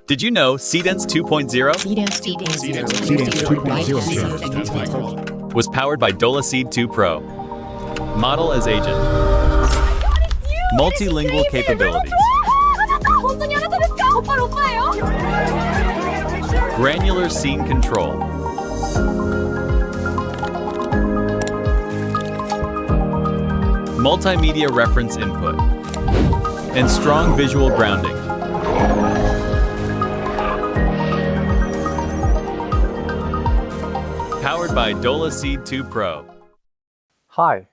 Did you know Cdance 2.0 was powered by Dola Seed 2 Pro? Model as agent. Multilingual capabilities. Granular scene control. Multimedia reference input. And strong visual grounding. Powered by Dola Seed 2 Pro. Hi,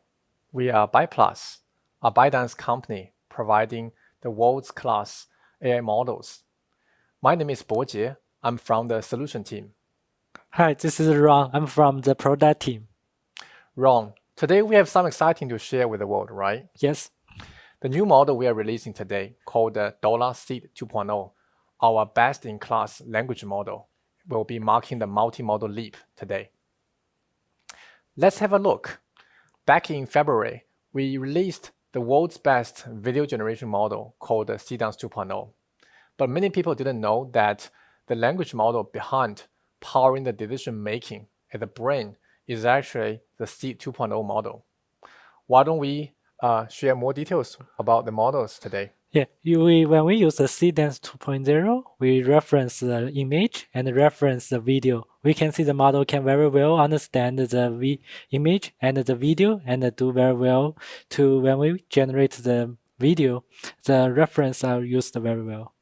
we are BytePlus, a ByteDance company providing the world's class AI models. My name is Bojie. I'm from the solution team. Hi, this is Ron. I'm from the product team. Ron, today we have some exciting to share with the world, right? Yes. The new model we are releasing today, called the Dola Seed 2.0, our best-in-class language model, will be marking the multimodal leap today. Let's have a look. Back in February, we released the world's best video generation model called the Cdance 2.0. But many people didn't know that the language model behind powering the decision-making at the brain is actually the Seed 2.0 model. Why don't we share more details about the models today? Yeah, when we use the Cdance 2.0, we reference the image and reference the video. We can see the model can very well understand the image and the video and do very well to when we generate the video, the reference are used very well.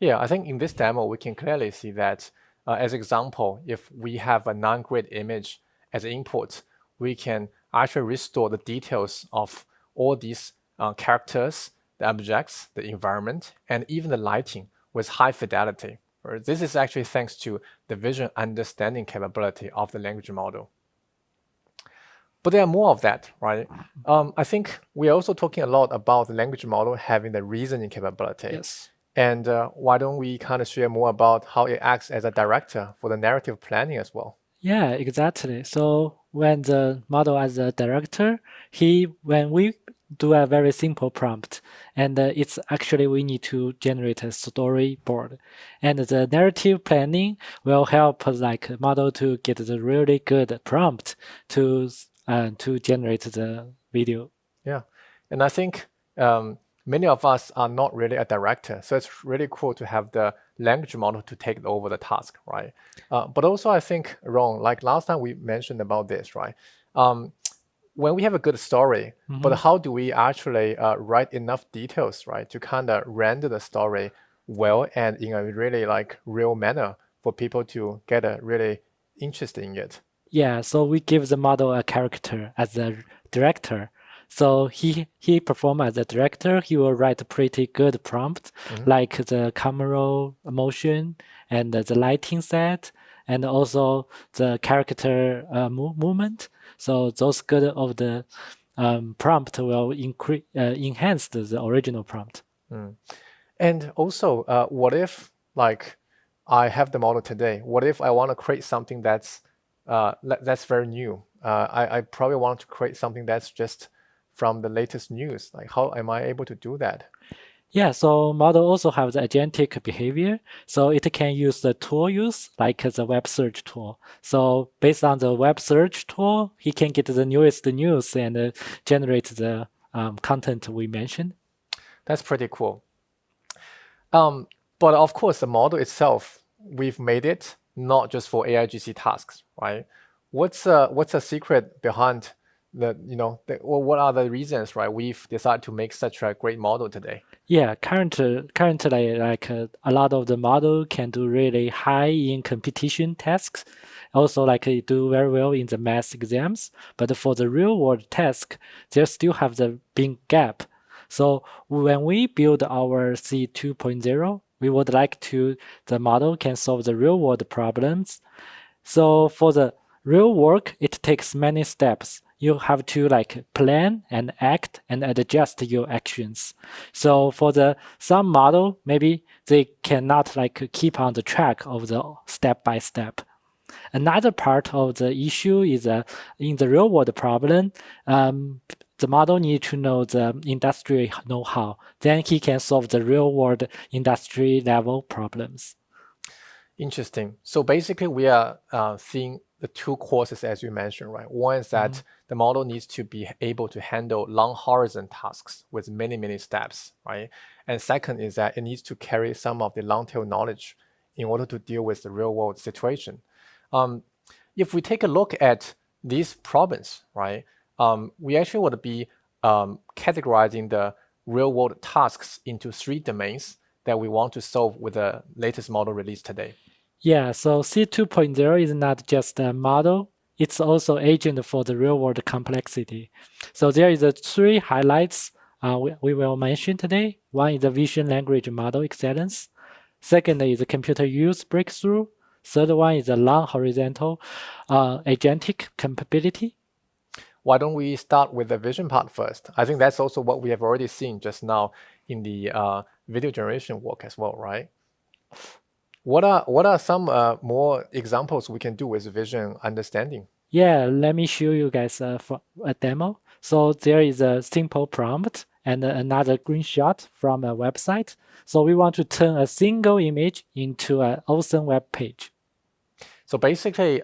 Yeah, I think in this demo, we can clearly see that as example, if we have a non-grid image as input, we can actually restore the details of all these characters, the objects, the environment, and even the lighting with high fidelity. This is actually thanks to the vision understanding capability of the language model. But there are more of that, right? I think we're also talking a lot about the language model having the reasoning capability. Yes. And why don't we kind of share more about how it acts as a director for the narrative planning as well? Yeah, exactly. So when the model as a director, when we do a very simple prompt, and it's actually we need to generate a storyboard, and the narrative planning will help like model to get the really good prompt to generate the video. Yeah, and I think many of us are not really a director, so it's really cool to have the language model to take over the task, right? But also I think, Ron, like last time we mentioned about this, right? When we have a good story, but how do we actually write enough details, right, to kind of render the story well and in a really like real manner for people to get a really interest in it? Yeah, so we give the model a character as a director. So he perform as a director. He will write a pretty good prompt, like the camera motion and the lighting set, and also the character movement. So those good of the prompt will enhance the original prompt. And also, what if like I have the model today? What if I want to create something that's very new? I probably want to create something that's just from the latest news. Like, how am I able to do that? Yeah, so model also have the agentic behavior. So it can use the tool use, like the web search tool. So based on the web search tool, he can get the newest news and generate the content we mentioned. That's pretty cool. But of course, the model itself, we've made it not just for AIGC tasks, right? What's the secret behind what are the reasons, right? We've decided to make such a great model today. Yeah, currently, like a lot of the model can do really high in competition tasks. Also, like it do very well in the math exams. But for the real world task, there still have the big gap. So when we build our C 2.0, we would like the model can solve the real world problems. So for the real work, it takes many steps. You have to like plan and act and adjust your actions. So for some model, maybe they cannot like keep on the track of the step by step. Another part of the issue is in the real world problem, the model need to know the industry know-how. Then he can solve the real-world industry level problems. Interesting. So basically, we are seeing the two courses as you mentioned, right? One is that the model needs to be able to handle long horizon tasks with many, many steps, right? And second is that it needs to carry some of the long tail knowledge in order to deal with the real world situation. If we take a look at these problems, right, we actually would be categorizing the real world tasks into 3 domains that we want to solve with the latest model released today. Yeah, so C 2.0 is not just a model, it's also agent for the real-world complexity. So there is 3 highlights we will mention today. One is the vision language model excellence. Second is the computer use breakthrough. Third one is the long horizontal agentic capability. Why don't we start with the vision part first? I think that's also what we have already seen just now in the video generation work as well, right? What are some more examples we can do with vision understanding? Yeah, let me show you guys for a demo. So there is a simple prompt and another screenshot from a website. So we want to turn a single image into an awesome web page. So basically,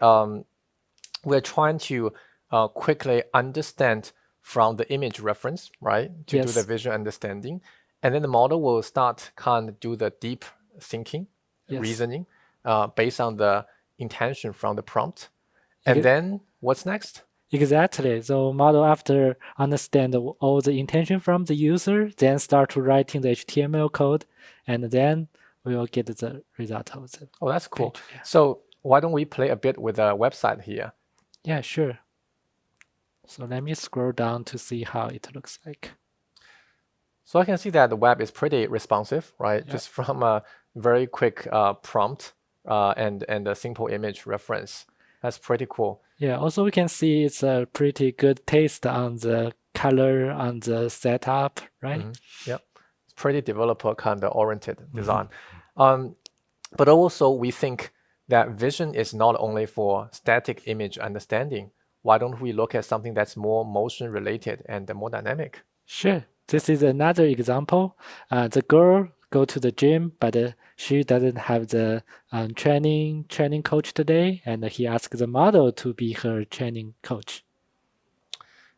we're trying to quickly understand from the image reference, right, to do the visual understanding. And then the model will start kind of do the deep thinking, reasoning, based on the intention from the prompt. And then what's next? Exactly. So model after understand all the intention from the user, then start to writing the HTML code, and then we will get the result of the Oh, that's cool. page. Yeah. So why don't we play a bit with the website here? Yeah, sure. So let me scroll down to see how it looks like. So I can see that the web is pretty responsive, right? Just from a very quick prompt and a simple image reference. That's pretty cool. Yeah, also we can see it's a pretty good taste on the color, on the setup, right? Yep. It's pretty developer kind of oriented design. But also we think that vision is not only for static image understanding. Why don't we look at something that's more motion related and more dynamic? Sure. This is another example. The girl go to the gym, but she doesn't have the training coach today, and he asked the model to be her training coach.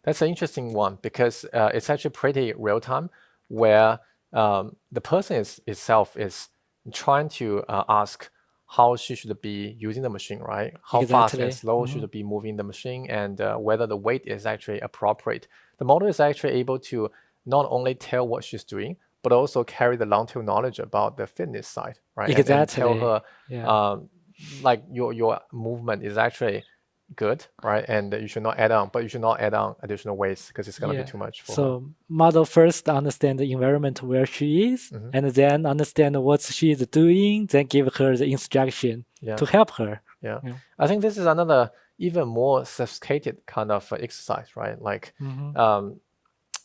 That's an interesting one because it's actually pretty real time, where the person itself is trying to ask how she should be using the machine, right? How fast and slow should be moving the machine, and whether the weight is actually appropriate. The model is actually able to not only tell what she's doing, but also carry the long tail knowledge about the fitness side, right? Exactly. And tell her, like your movement is actually good, right? And you should not add on, but you should not add on additional weights because it's going to be too much for her. So model first understand the environment where she is, and then understand what she is doing, then give her the instruction to help her. Yeah. I think this is another even more sophisticated kind of exercise, right? Like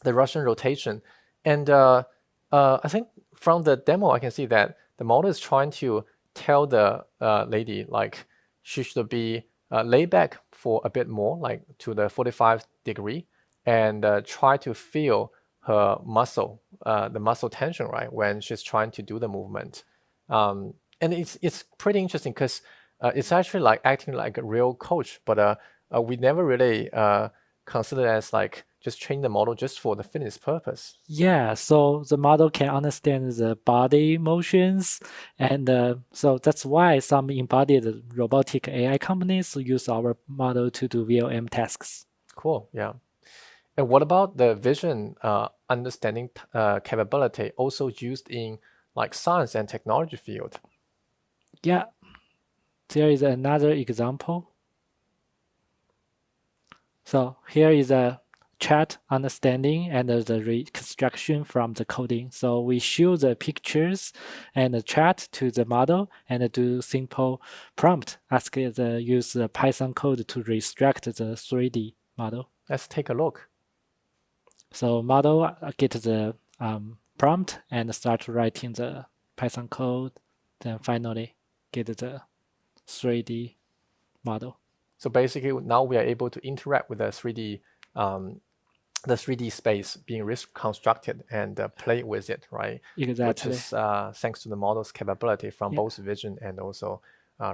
the Russian rotation. And I think from the demo, I can see that the model is trying to tell the lady, like, she should be lay back for a bit more, like to the 45-degree, and try to feel her muscle, the muscle tension, right, when she's trying to do the movement. And it's pretty interesting because it's actually like acting like a real coach, but we never really consider it as like just train the model just for the fitness purpose. Yeah, so the model can understand the body motions, and so that's why some embodied robotic AI companies use our model to do VLM tasks. Cool, yeah. And what about the vision understanding capability also used in like science and technology field? Yeah, there is another example. So here is a chat understanding and the reconstruction from the coding. So we show the pictures and the chat to the model and do simple prompt, ask it use the Python code to reconstruct the 3D model. Let's take a look. So model get the prompt and start writing the Python code, then finally get the 3D model. So basically now we are able to interact with the 3D the 3D space being reconstructed and play with it, right? Exactly. Which is thanks to the model's capability from both vision and also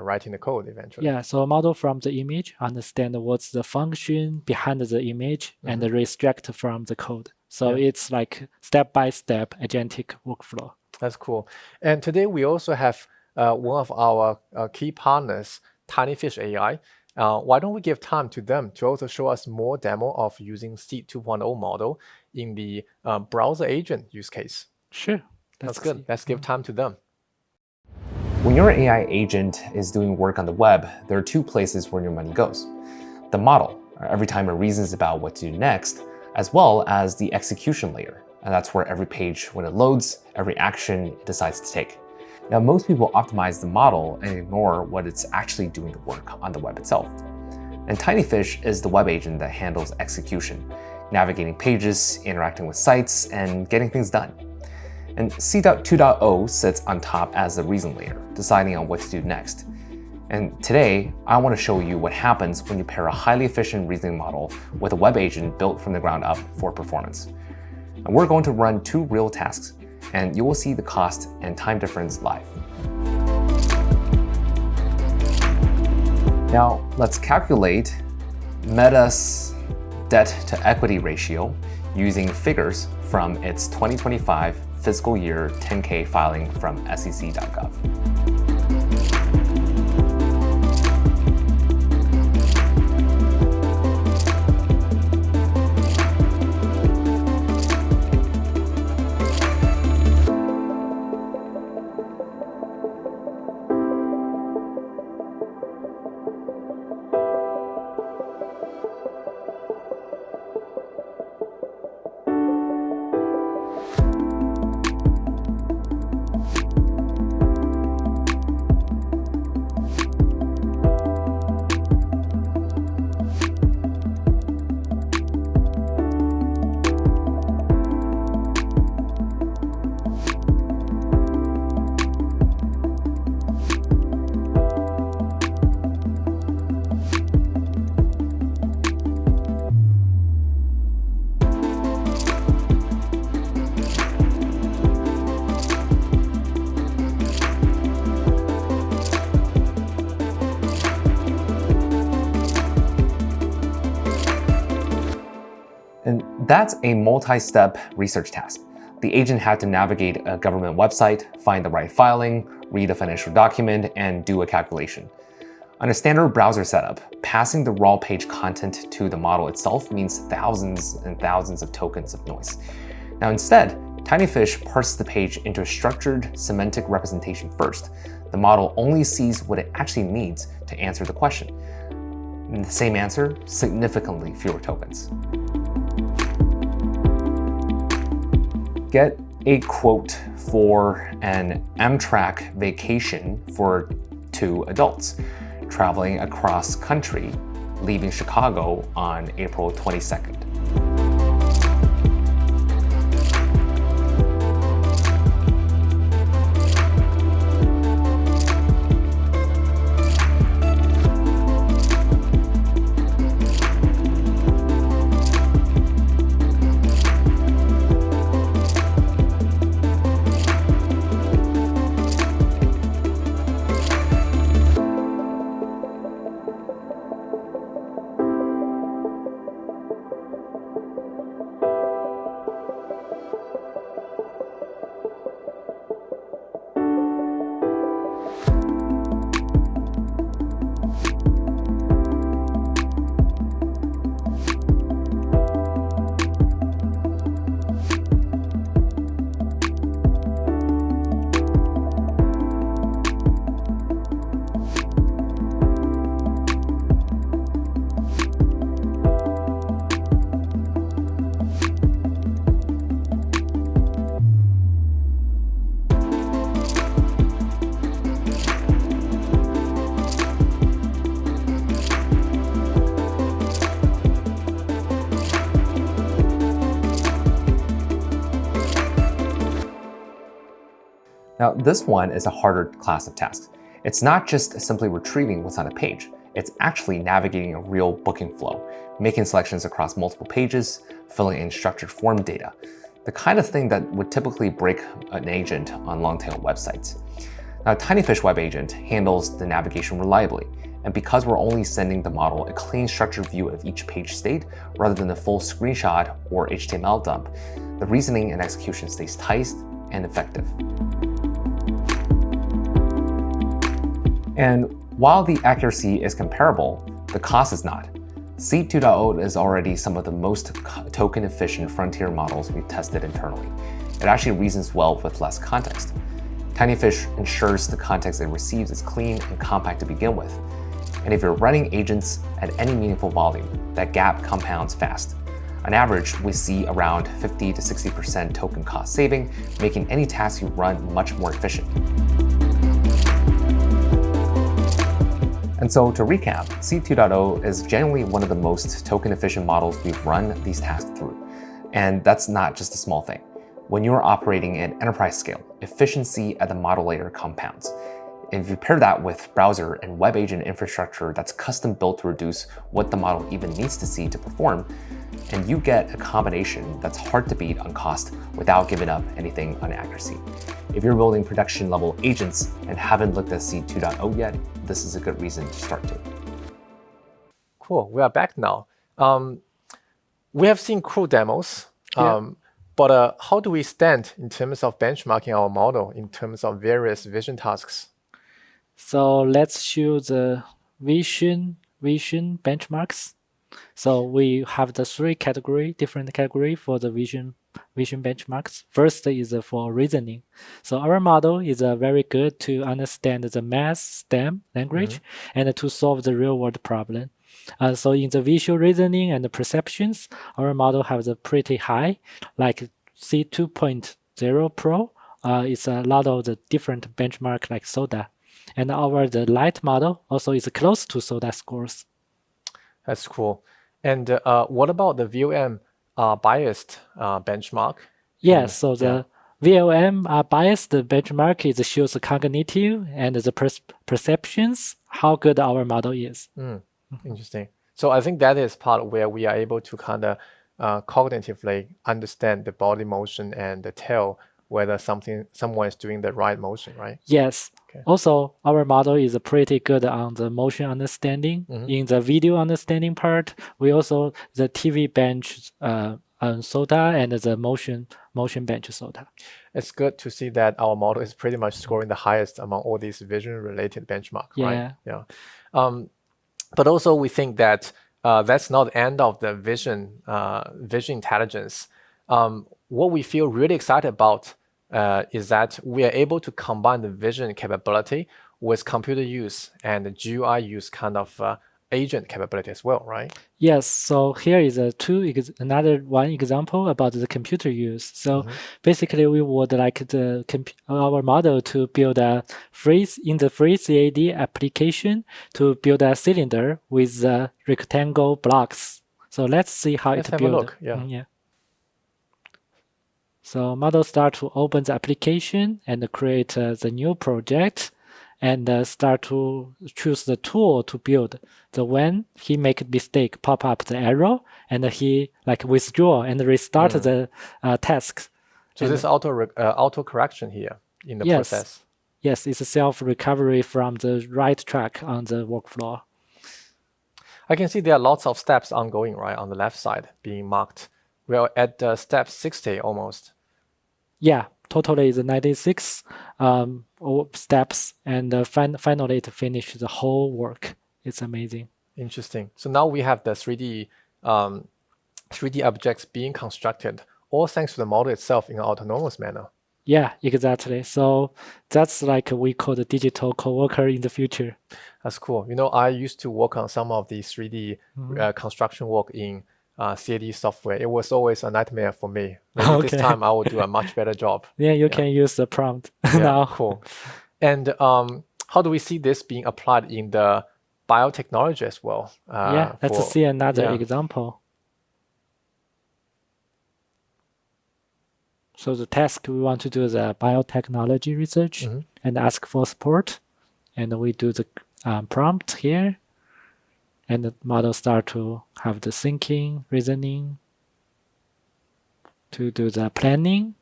writing the code eventually. Yeah, so a model from the image understand what's the function behind the image and restrict from the code. So it's like step-by-step agentic workflow. That's cool. And today we also have one of our key partners, TinyFish AI. Why don't we give time to them to also show us more demo of using Seed 2.0 model in the browser agent use case? Sure. That's good. Let's give time to them. When your AI agent is doing work on the web, there are two places where your money goes. The model, every time it reasons about what to do next, as well as the execution layer. And that's where every page, when it loads, every action it decides to take. Now, most people optimize the model and ignore what it's actually doing the work on the web itself. And TinyFish is the web agent that handles execution, navigating pages, interacting with sites, and getting things done. And Seed 2.0 sits on top as the reason layer, deciding on what to do next. And today, I want to show you what happens when you pair a highly efficient reasoning model with a web agent built from the ground up for performance. And we're going to run two real tasks, and you will see the cost and time difference live. Now, let's calculate Meta's debt to equity ratio using figures from its 2025 fiscal year 10K filing from sec.gov. And that's a multi-step research task. The agent had to navigate a government website, find the right filing, read a financial document, and do a calculation. On a standard browser setup, passing the raw page content to the model itself means thousands and thousands of tokens of noise. Now instead, TinyFish parses the page into a structured semantic representation first. The model only sees what it actually needs to answer the question. And the same answer, significantly fewer tokens. Get a quote for an Amtrak vacation for two adults traveling across country, leaving Chicago on April 22nd. Now, this one is a harder class of tasks. It's not just simply retrieving what's on a page. it's actually navigating a real booking flow, making selections across multiple pages, filling in structured form data, the kind of thing that would typically break an agent on long-tail websites. Now, Tinyfish Web Agent handles the navigation reliably, and because we're only sending the model a clean structured view of each page state rather than a full screenshot or HTML dump, the reasoning and execution stays tight and effective. And while the accuracy is comparable, the cost is not. Seed 2.0 is already some of the most token-efficient frontier models we've tested internally. It actually reasons well with less context. Tinyfish ensures the context it receives is clean and compact to begin with. And if you're running agents at any meaningful volume, that gap compounds fast. On average, we see around 50 to 60% token cost saving, making any task you run much more efficient. And so to recap, Seed 2.0 is generally one of the most token-efficient models we've run these tasks through. And that's not just a small thing. When you're operating at enterprise scale, efficiency at the model layer compounds. And if you pair that with browser and web agent infrastructure that's custom built to reduce what the model even needs to see to perform, and you get a combination that's hard to beat on cost without giving up anything on accuracy. If you're building production level agents and haven't looked at Seed 2.0 yet, this is a good reason to start to. Cool, we are back now. We have seen cool demos. But how do we stand in terms of benchmarking our model in terms of various vision tasks? So let's show the vision benchmarks. So we have the different category for the vision benchmarks. First is for reasoning. So our model is very good to understand the math STEM language and to solve the real world problem. So in the visual reasoning and the perceptions, our model has a pretty high, like C2.0 Pro. It's a lot of the different benchmark like SODA. And the light model also is close to SODA scores. That's cool. And what about the VOM biased benchmark? Yes, so the VOM biased benchmark shows the cognitive and the perceptions, how good our model is. Interesting. So I think that is part where we are able to kind of cognitively understand the body motion and tell whether someone is doing the right motion, right? Yes. Okay. Also, our model is pretty good on the motion understanding. In the video understanding part, we also the TV bench SOTA and the motion bench SOTA. It's good to see that our model is pretty much scoring the highest among all these vision-related benchmarks, right? Yeah. But also we think that that's not the end of the vision intelligence. What we feel really excited about is that we are able to combine the vision capability with computer use and the GUI use kind of agent capability as well, right? Yes. So here is another one example about the computer use. So basically, we would like our model to build a free CAD application to build a cylinder with rectangle blocks. So let's see how let's it have build. A look. Yeah. So model start to open the application and create the new project. And start to choose the tool to build. So when he make a mistake, pop up the arrow, and he withdraw and restart the task. So and this auto correction here in the process. Yes, it's a self recovery from the right track on the workflow. I can see there are lots of steps ongoing, right, on the left side being marked. We are at step 60 almost. Yeah. Totally is 96 steps, and finally to finish the whole work. It's amazing. Interesting. So now we have the 3D objects being constructed, all thanks to the model itself in an autonomous manner. Yeah, exactly. So that's like we call the digital coworker in the future. That's cool. You know, I used to work on some of the 3D construction work in CAD software. It was always a nightmare for me. Maybe this time I will do a much better job. Yeah, you can use the prompt now. Cool. And how do we see this being applied in the biotechnology as well? Let's see another example. So the task we want to do the biotechnology research and ask for support. And we do the prompt here. and the model start to have the thinking, reasoning, to do the planning.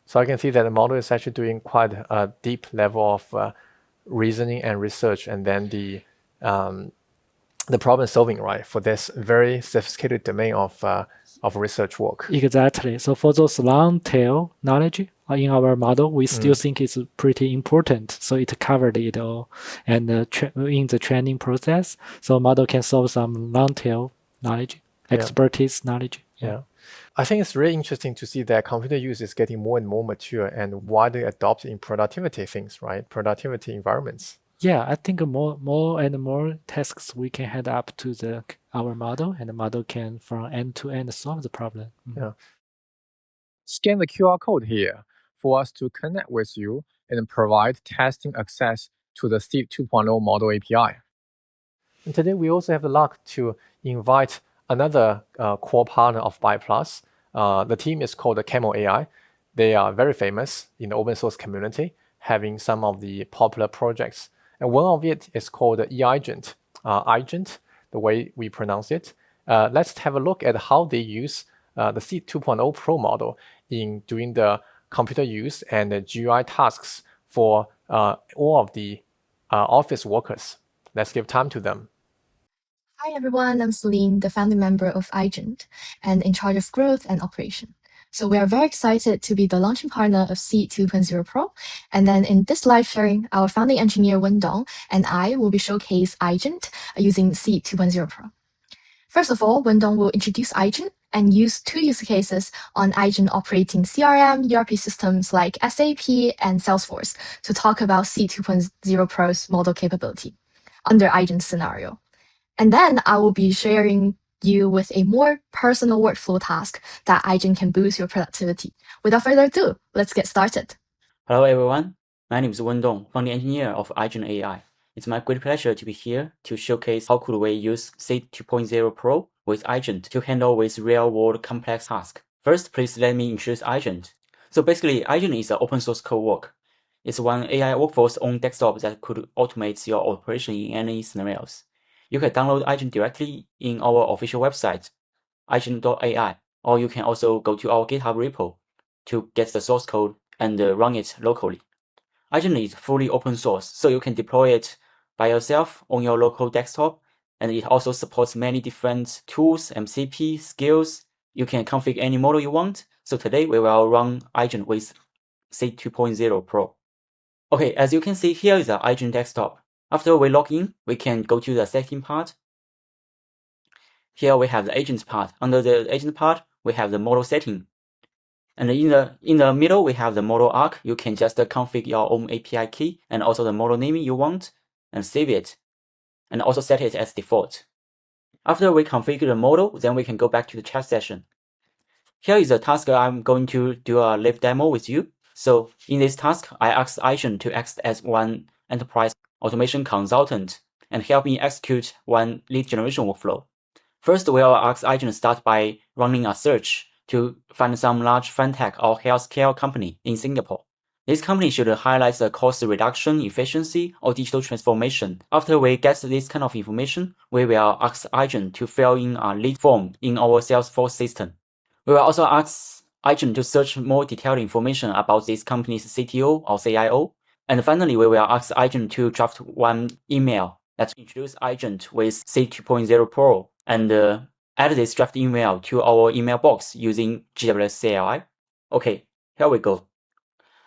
So I can see that the model is actually doing quite a deep level of reasoning and research, and then the problem solving, right, for this very sophisticated domain of research work. Exactly. So for those long tail knowledge in our model, we still think it's pretty important. So it covered it all, and in the training process, so model can solve some long tail knowledge, expertise knowledge. Yeah. I think it's really interesting to see that computer use is getting more and more mature and widely adopted in productivity things, right? Productivity environments. Yeah, I think more and more tasks we can head up to our model, and the model can from end to end solve the problem. Yeah. Scan the QR code here for us to connect with you and provide testing access to the Seed 2.0 model API. And today we also have the luck to invite another core partner of BytePlus. The team is called the Camel AI. They are very famous in the open source community, having some of the popular projects. And one of it is called the eAgent, Agent, the way we pronounce it. Let's have a look at how they use the Seed 2.0 Pro model in doing the computer use and the GUI tasks for all of the office workers. Let's give time to them. Hi everyone, I'm Celine, the founding member of iAgent and in charge of growth and operation. So we are very excited to be the launching partner of Seed 2.0 Pro. And then in this live sharing, our founding engineer Wendong and I will be showcase iAgent using Seed 2.0 Pro. First of all, Wendong will introduce iAgent and use two use cases on iAgent operating CRM, ERP systems like SAP and Salesforce to talk about Seed 2.0 Pro's model capability under iAgent scenario. And then I will be sharing you with a more personal workflow task that iAgent can boost your productivity. Without further ado, let's get started. Hello everyone, my name is Wendong, founding engineer of iAgent AI. It's my great pleasure to be here to showcase how could we use Seed 2.0 Pro with iAgent to handle with real-world complex tasks. First, please let me introduce iAgent. So basically, iAgent is an open source code work. It's one AI workforce on desktop that could automate your operation in any scenarios. You can download iAgent directly in our official website, iAgent.ai, or you can also go to our GitHub repo to get the source code and run it locally. iAgent is fully open source, so you can deploy it by yourself on your local desktop, and it also supports many different tools, MCP, skills. You can configure any model you want. So today we will run iAgent with Seed 2.0 Pro. Okay, as you can see, here is the iAgent desktop. After we log in, we can go to the setting part. Here we have the agent part. Under the agent part, we have the model setting. And in the middle, we have the model arc. You can just configure your own API key and also the model name you want and save it. And also set it as default. After we configure the model, then we can go back to the chat session. Here is a task I'm going to do a live demo with you. So in this task, I asked iAgent to act as one enterprise automation consultant and help me execute one lead generation workflow. First, we will ask iAgent to start by running a search to find some large fintech or healthcare company in Singapore. This company should highlight the cost reduction, efficiency, or digital transformation. After we get this kind of information, we will ask iAgent to fill in a lead form in our Salesforce system. We will also ask iAgent to search more detailed information about this company's CTO or CIO. And finally, we will ask iAgent to draft one email that introduces iAgent with Seed 2.0 Pro and add this draft email to our email box using GWS CLI. Okay, here we go.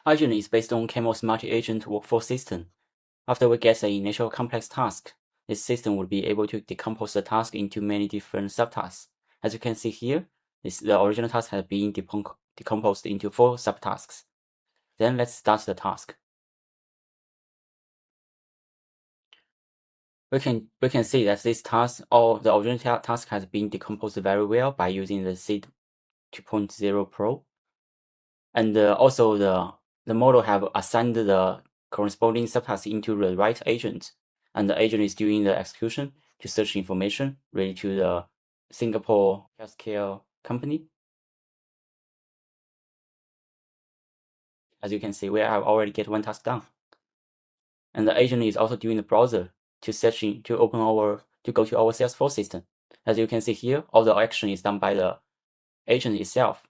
iAgent is based on Camel's multi-agent workforce system. After we get the initial complex task, this system will be able to decompose the task into many different subtasks. As you can see here, the original task has been decomposed into 4 subtasks. Then let's start the task. We can see that this task or the original task has been decomposed very well by using the Seed 2.0 Pro. And also the model have assigned the corresponding subtask into the right agent, and the agent is doing the execution to search information related to the Singapore healthcare company. As you can see, we have already get one task done. And the agent is also doing the browser to searching to go to our Salesforce system. As you can see here, all the action is done by the agent itself.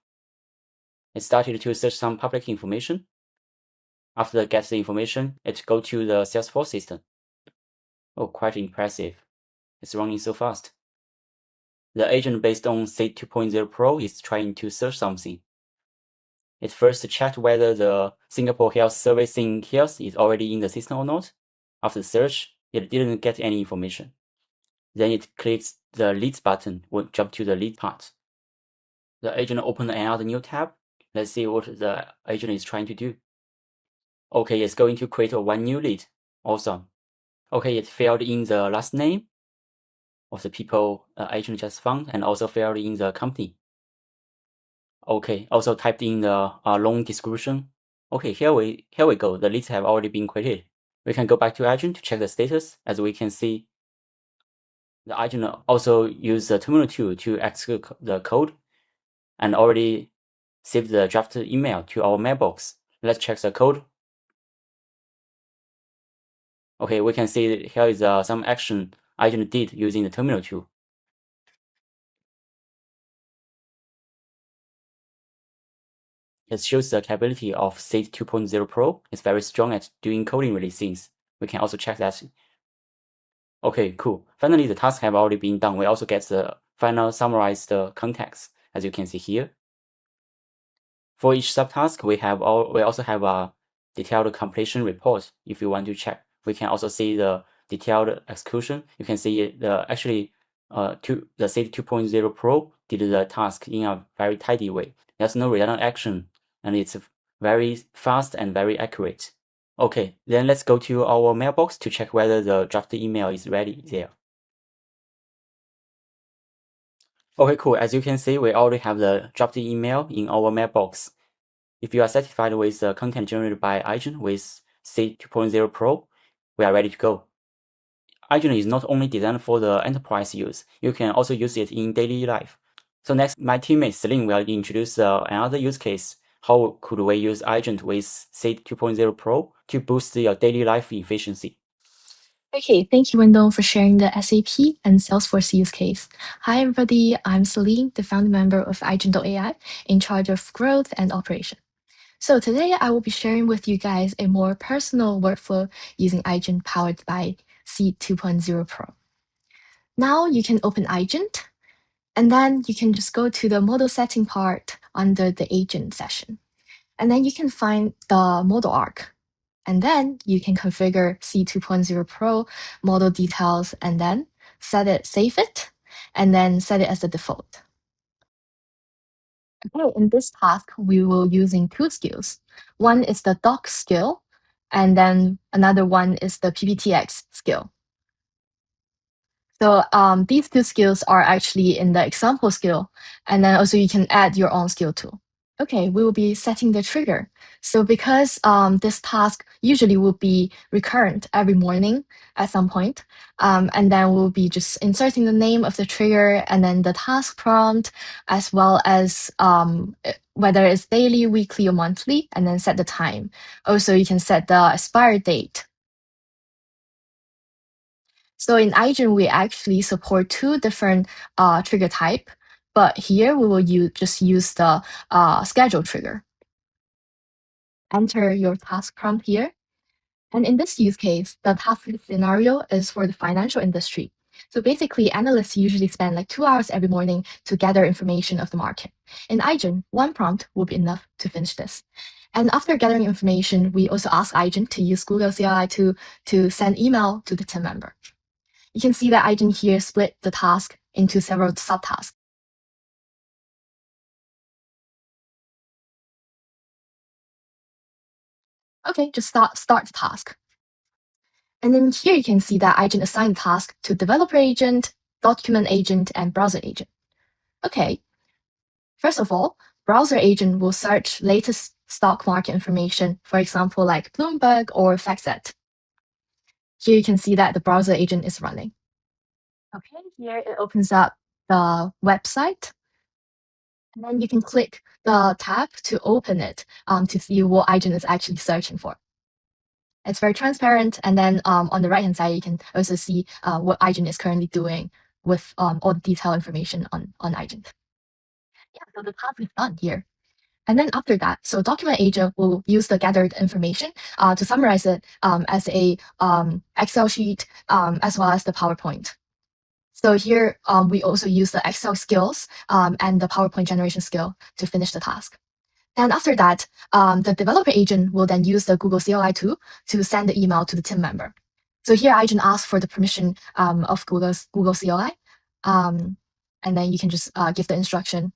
It started to search some public information. After it gets the information, it go to the Salesforce system. Oh, quite impressive. It's running so fast. The agent based on SATE 2.0 Pro is trying to search something. It first checked whether the Singapore Health Servicing Health is already in the system or not. After search, it didn't get any information. Then it clicks the leads button, will jump to the lead part. The agent opened another new tab. Let's see what the agent is trying to do. Okay, it's going to create one new lead. Awesome. Okay, it filled in the last name of the people agent just found and also filled in the company. Okay, also typed in the long description. Okay, here we go. The leads have already been created. We can go back to agent to check the status. As we can see, the agent also used the terminal tool to execute the code and already saved the drafted email to our mailbox. Let's check the code. Okay, we can see that here is some action agent did using the terminal tool. It shows the capability of SATE 2.0 Pro. It's very strong at doing coding-related things. We can also check that. Okay, cool. Finally, the tasks have already been done. We also get the final summarized context, as you can see here. For each subtask, we also have a detailed completion report. If you want to check, we can also see the detailed execution. You can see the SATE 2.0 Pro did the task in a very tidy way. There's no redundant action, and it's very fast and very accurate. Okay, then let's go to our mailbox to check whether the drafted email is ready there. Okay, cool. As you can see, we already have the drafted email in our mailbox. If you are satisfied with the content generated by agent with SATE 2.0 Pro, we are ready to go. Agent is not only designed for the enterprise use, you can also use it in daily life. So next, my teammate Celine will introduce another use case. How could we use agent with SATE 2.0 Pro to boost your daily life efficiency? Okay, thank you, Wendell, for sharing the SAP and Salesforce use case. Hi, everybody. I'm Celine, the founder member of Agent.ai, in charge of growth and operation. So today I will be sharing with you guys a more personal workflow using Agent powered by SATE 2.0 Pro. Now you can open Agent, and then you can just go to the model setting part under the agent session. And then you can find the model arc. And then you can configure SATE 2.0 Pro model details and then save it, and then set it as the default. Okay, in this task, we will using two skills. One is the doc skill, and then another one is the PPTX skill. So these two skills are actually in the example skill, and then also you can add your own skill too. Okay, we will be setting the trigger. So because this task usually will be recurrent every morning at some point, and then we'll be just inserting the name of the trigger and then the task prompt, as well as whether it's daily, weekly, or monthly, and then set the time. Also, you can set the expired date. So in Agent, we actually support two different trigger type, but here we will just use the schedule trigger. Enter your task prompt here. And in this use case, the task scenario is for the financial industry. So basically, analysts usually spend like 2 hours every morning to gather information of the market. In Agent, one prompt will be enough to finish this. And after gathering information, we also ask Agent to use Google CLI to send email to the team member. You can see that Agent here split the task into several subtasks. Okay, just start the task. And then here you can see that Agent assigned the task to developer agent, document agent, and browser agent. Okay, first of all, browser agent will search latest stock market information, for example, like Bloomberg or FactSet. Here you can see that the browser agent is running. Okay, here it opens up the website. And then you can click the tab to open it to see what agent is actually searching for. It's very transparent. And then on the right-hand side, you can also see what Agent is currently doing with all the detailed information on Agent. Yeah, so the task is done here. And then after that, so document agent will use the gathered information to summarize it as a Excel sheet as well as the PowerPoint. So here we also use the Excel skills and the PowerPoint generation skill to finish the task. And after that, the developer agent will then use the Google CLI tool to send the email to the team member. So here agent asks for the permission of Google CLI. And then you can just give the instruction.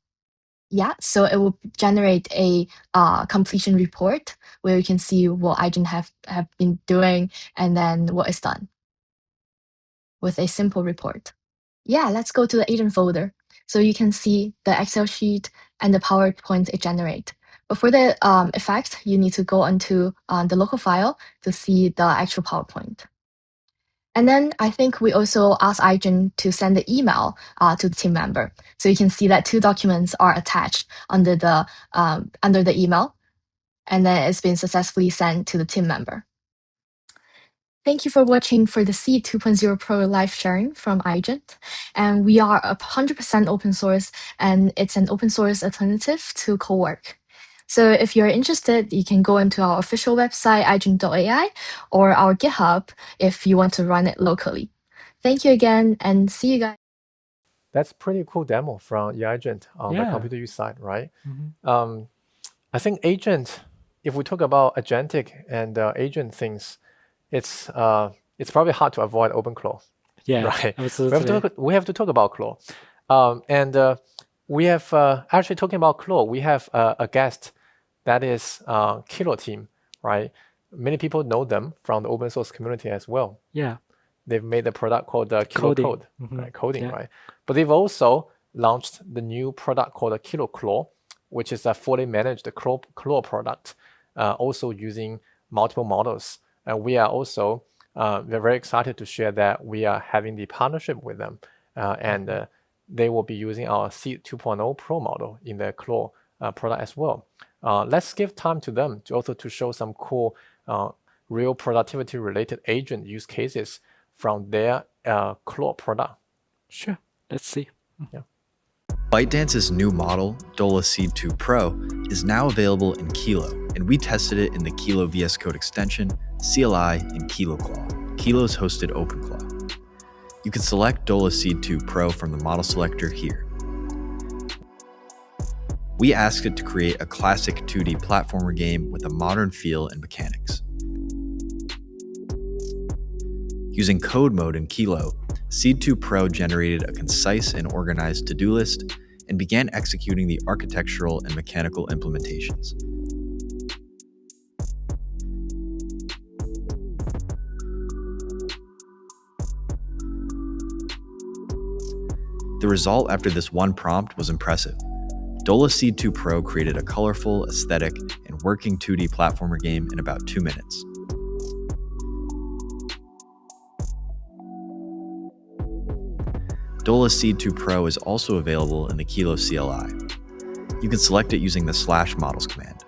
Yeah, so it will generate a completion report where you can see what agent have been doing and then what is done with a simple report. Yeah, let's go to the agent folder. So you can see the Excel sheet and the PowerPoint it generate. But for the effect, you need to go onto the local file to see the actual PowerPoint. And then I think we also ask agent to send the email to the team member. So you can see that 2 documents are attached under the email, and then it's been successfully sent to the team member. Thank you for watching for the Seed 2.0 Pro live sharing from Agent. And we are 100% open source, and it's an open source alternative to Cowork. So if you're interested, you can go into our official website, agent.ai, or our GitHub if you want to run it locally. Thank you again, and see you guys. That's pretty cool demo from Agent on the Yeah. computer use side, right? Mhm. I think agent, if we talk about agentic and agent things, it's probably hard to avoid OpenClaw, Yeah, right? absolutely. We have to talk about Claw, and we have actually talking about Claw. We have a guest that is Kilo team, right? Many people know them from the open source community as well. Yeah. They've made a product called Kilo Coding. Code, Mhm. right? Coding, Yeah. right? But they've also launched the new product called Kilo Claw, which is a fully managed Claw product, also using multiple models. And we are also we're very excited to share that we are having the partnership with them, and they will be using our Seed 2.0 Pro model in their Claw product as well. Let's give time to them to also to show some cool real productivity related agent use cases from their Claw product. Sure. Let's see. ByteDance's new model, Dola Seed 2 Pro, is now available in Kilo, and we tested it in the Kilo VS Code extension, CLI, and KiloClaw, Kilo's hosted OpenClaw. You can select Dola Seed 2 Pro from the model selector here. We asked it to create a classic 2D platformer game with a modern feel and mechanics. Using code mode in Kilo, Seed 2 Pro generated a concise and organized to-do list and began executing the architectural and mechanical implementations. The result after this one prompt was impressive. Dola Seed 2 Pro created a colorful, aesthetic, and working 2D platformer game in about 2 minutes. Dola Seed 2 Pro is also available in the Kilo CLI. You can select it using the /models command.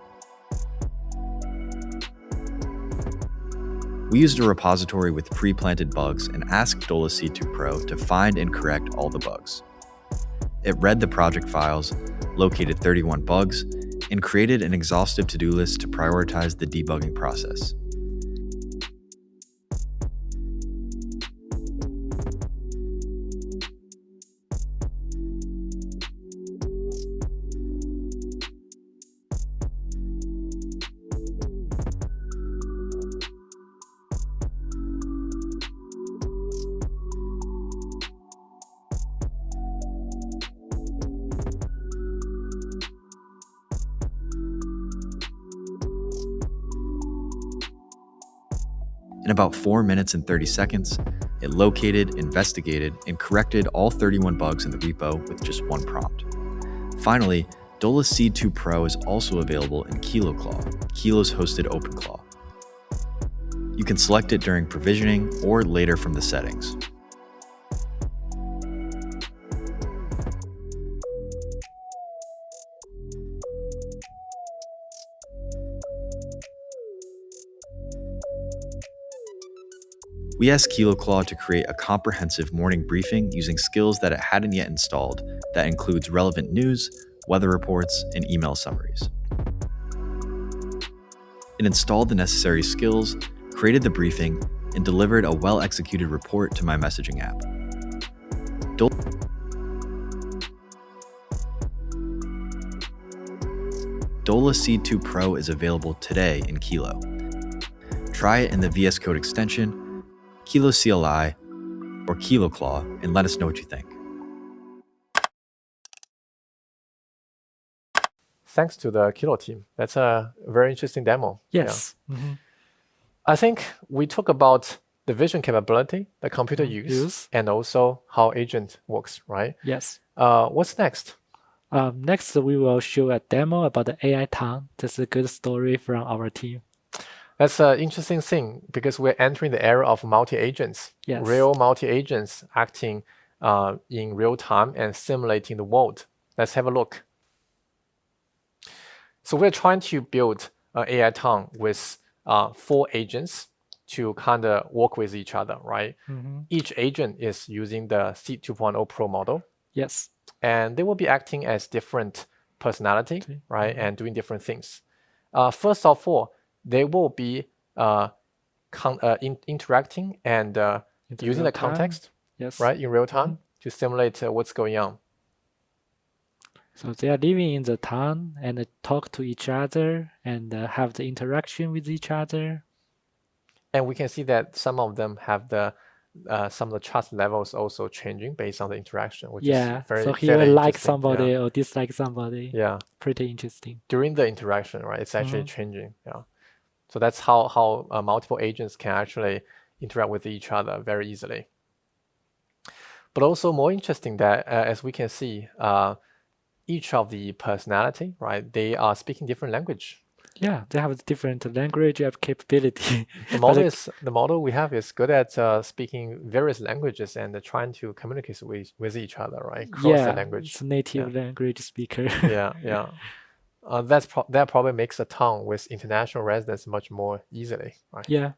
We used a repository with pre-planted bugs and asked Dola Seed 2 Pro to find and correct all the bugs. It read the project files, located 31 bugs, and created an exhaustive to-do list to prioritize the debugging process. In about 4 minutes and 30 seconds, it located, investigated, and corrected all 31 bugs in the repo with just one prompt. Finally, Dola Seed 2 Pro is also available in KiloClaw, Kilo's hosted OpenClaw. You can select it during provisioning or later from the settings. We asked KiloClaw to create a comprehensive morning briefing using skills that it hadn't yet installed that includes relevant news, weather reports, and email summaries. It installed the necessary skills, created the briefing, and delivered a well-executed report to my messaging app. Dola Seed 2 Pro is available today in Kilo. Try it in the VS Code extension, Kilo CLI, or KiloClaw, and let us know what you think. Thanks to the Kilo team. That's a very interesting demo. Yes. I think we talk about the vision capability, the computer use, and also how agent works, right? Yes. What's next? Next, we will show a demo about the AI tongue. That's a good story from our team. That's an interesting thing because we're entering the era of multi-agents, Yes. real multi-agents acting in real time and simulating the world. Let's have a look. So we're trying to build an AI tongue with 4 agents to kind of work with each other, right? Each agent is using the Seed 2.0 Pro model. Yes. And they will be acting as different personality, right? And doing different things. First of all, they will be interacting and using the context, yes, right, in real time to simulate what's going on. So they are living in the town and talk to each other and have the interaction with each other. And we can see that some of them have the some of the trust levels also changing based on the interaction, which is very, so he very will like interesting. somebody or dislike somebody. Yeah. Pretty interesting. During the interaction, right, it's actually changing. Yeah. So that's how multiple agents can actually interact with each other very easily. But also more interesting that as we can see, each of the personality, right, they are speaking different language. Yeah, they have different language capability. The model we have is good at speaking various languages and trying to communicate with each other, right? Cross the language. It's native language speaker. Yeah. That probably makes a tongue with international residents much more easily, right? Yeah.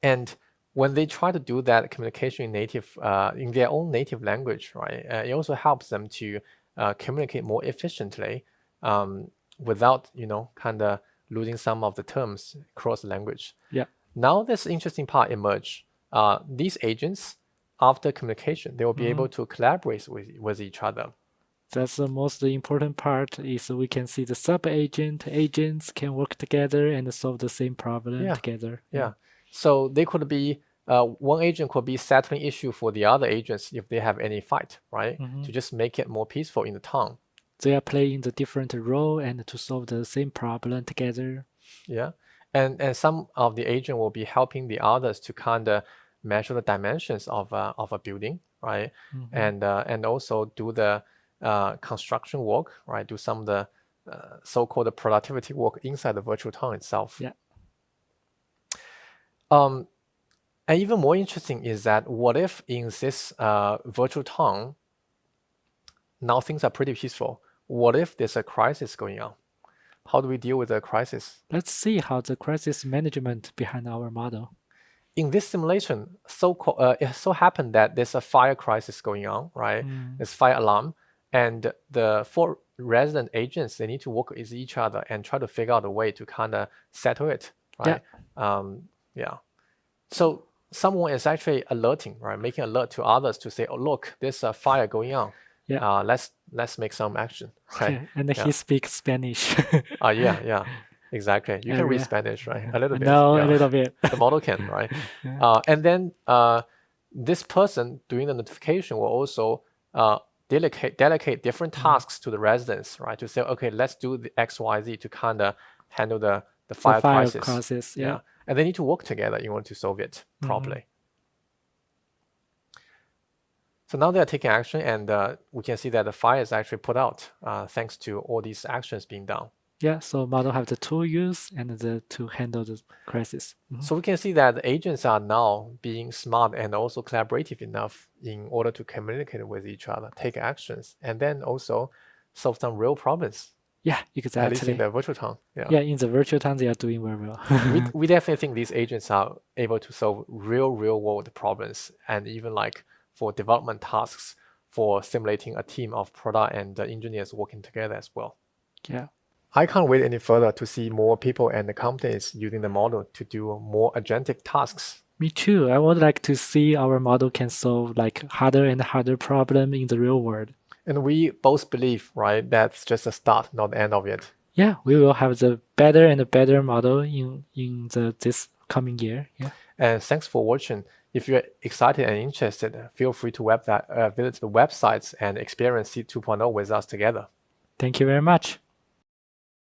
And when they try to do that communication in their own native language, right, it also helps them to communicate more efficiently without, kind of losing some of the terms across the language. Yeah. Now this interesting part emerge. These agents, after communication, they will be able to collaborate with each other. That's the most important part is we can see the agents can work together and solve the same problem together. Yeah. So they could be, one agent could be settling issue for the other agents if they have any fight, right? To just make it more peaceful in the town. They are playing the different role and to solve the same problem together. Yeah. And some of the agent will be helping the others to kind of measure the dimensions of a building, right? And also do the construction work, right? Do some of the so-called productivity work inside the virtual town itself. Yeah. And even more interesting is that what if in this virtual town, now things are pretty peaceful. What if there's a crisis going on? How do we deal with the crisis? Let's see how the crisis management behind our model. In this simulation, it so happened that there's a fire crisis going on, right? There's fire alarm, and the 4 resident agents, they need to work with each other and try to figure out a way to kind of settle it, right? Yeah. So someone is actually alerting, right? Making alert to others to say, oh, look, there's a fire going on. Yeah. Let's make some action, right? And he speaks Spanish. Yeah. Exactly. You can read Spanish, right? A little bit. No, a little bit. The model can, right? And then this person doing the notification will also delegate different tasks to the residents, right? To say, okay, let's do the X, Y, Z to kind of handle the fire crisis. Yeah. And they need to work together in order to solve it properly. So now they are taking action, and we can see that the fire is actually put out thanks to all these actions being done. Yeah, so model have the tool use and to handle the crisis. So we can see that the agents are now being smart and also collaborative enough in order to communicate with each other, take actions, and then also solve some real problems. Yeah, At least exactly. in the virtual town. Yeah, in the virtual town, they are doing very well. We definitely think these agents are able to solve real world problems, and even like for development tasks, for simulating a team of product and engineers working together as well. Yeah. I can't wait any further to see more people and the companies using the model to do more agentic tasks. Me too. I would like to see our model can solve like harder and harder problem in the real world. And we both believe, right, that's just a start, not the end of it. Yeah, we will have the better and better model in this coming year. Yeah. And thanks for watching. If you're excited and interested, feel free to visit the websites and experience Seed 2.0 with us together. Thank you very much.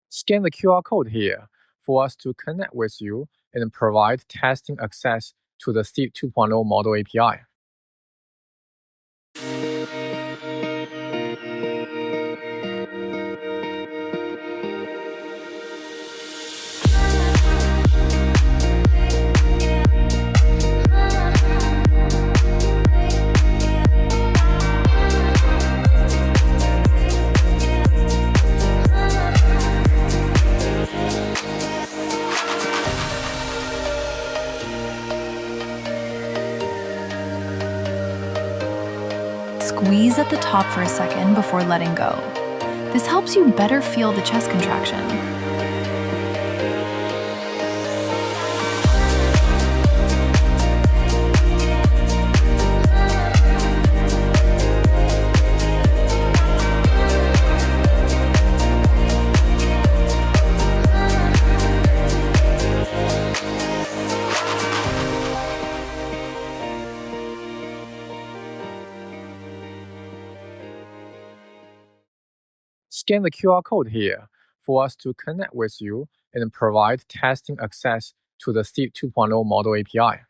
Scan the QR code here for us to connect with you and provide testing access to the Seed 2.0 model API. Squeeze at the top for a second before letting go. This helps you better feel the chest contraction. Scan the QR code here for us to connect with you and provide testing access to the Seed 2.0 model API.